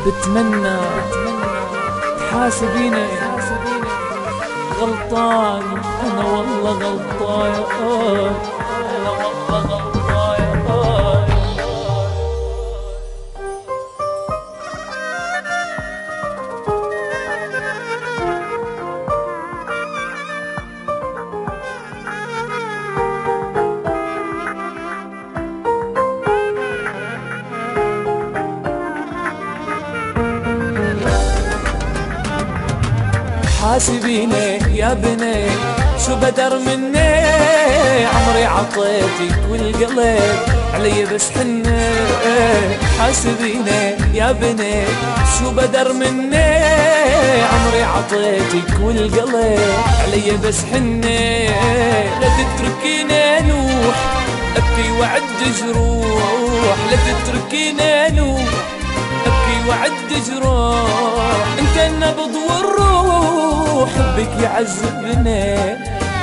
بتمنى تحاسبيني غلطان، أنا والله غلطان، أنا والله غلطان. حاسبيني يا بني شو بدر مني، عمري عطيتك والقلب علي بس حني. حاسبيني يا بني شو بدر مني، عمري عطيتك والقلب علي بس حني. لا تتركيني نوح ابكي وعد جروح، لا تتركيني نوح ابكي وعد جروح. انت النبض والروح حبك يعذبني،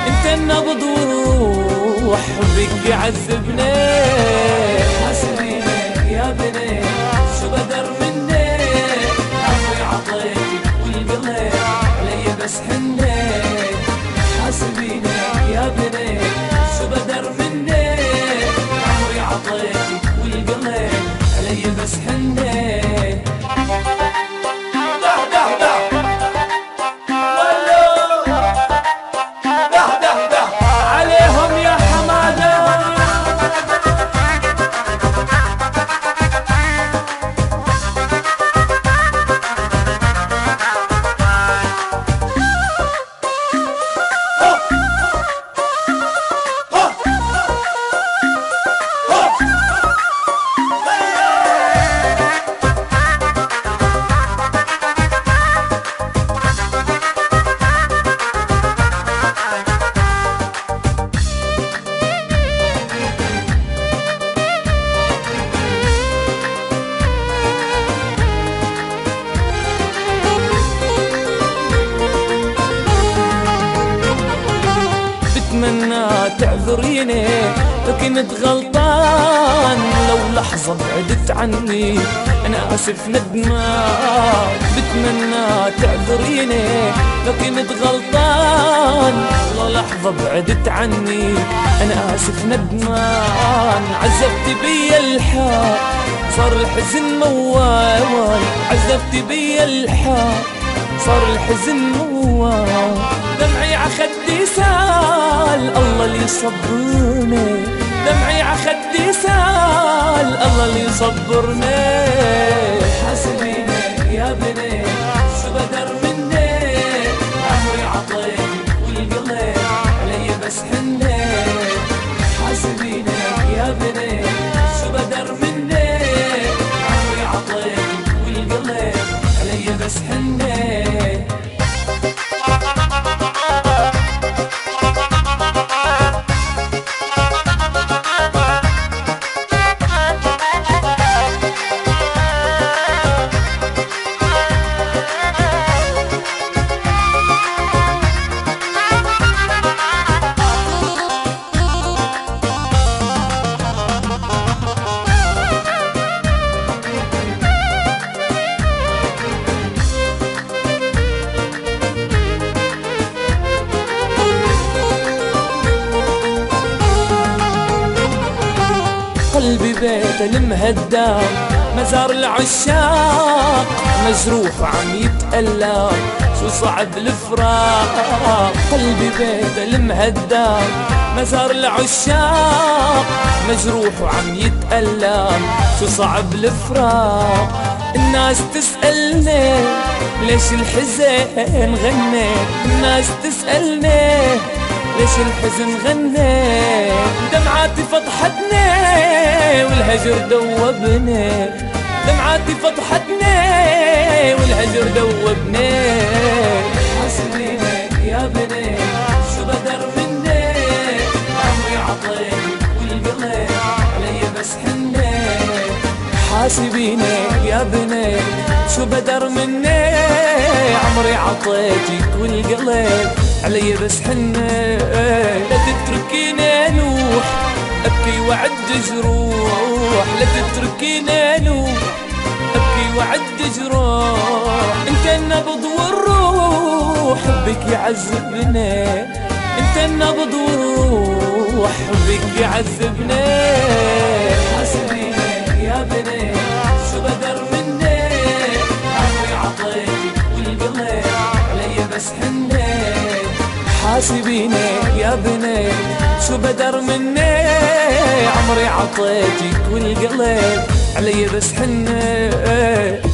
انت النبض والروح حبك يعذبني. حاسبيني يا بني شو بدر مني، عمري عطيتك والقلب علي بس حني. حاسبيني يا بني شو بدر مني، عمري عطيتك والقلب علي بس حني. بتمنى تعذريني لو كنت غلطان، لو لحظة بعدت عني أنا آسف ندمان. بتمنى تعذريني لو كنت غلطان، لو لحظة بعدت عني أنا آسف ندمان. عذبت بي الحال صار الحزن موال، عذبت بي الحال صار الحزن موال. دمعي عخدي سال الله اللي يصبرني، دمعي عخدي سال الله اللي يصبرني. حاسبيني يا بني شو بدر مني، عمري عطيتك والقلب علي بس حني. حاسبيني يا بني شو بدر مني، عمري عطيتك والقلب علي بس حني. قلبي بيت المهدى مزار العشاق، مجروح وعم يتألم شو صعب الفراق. قلبي بيت المهدى مزار العشاق، مجروح وعم يتألم شو صعب الفراق. الناس تسألني ليش الحزن غني، الناس تسألني ليش الحزن غني. دمعاتي فضحتني والهجر دوبني، دمعاتي فضحتني والهجر دوبني. حاسبيني يا بني شو بدر مني، عمري عطيتك والقلب علي بس حني. حاسبيني يا بني شو بدر مني، عمري عطيتك والقلب علي بس حني. لا تتركيني نور وعد جروح، لا تتركينا نوح ابكي وعد جروح. انت النبض والروح حبك يعذبنا، انت النبض والروح حبك يعذبنا. حاسبينا يا بني شو بدر مني، عمري عطيتك والقلب علي بس حنيت. حاسبيني يا بني شو بدر مني، عمري عطيتك والقلب علي بس حنيت.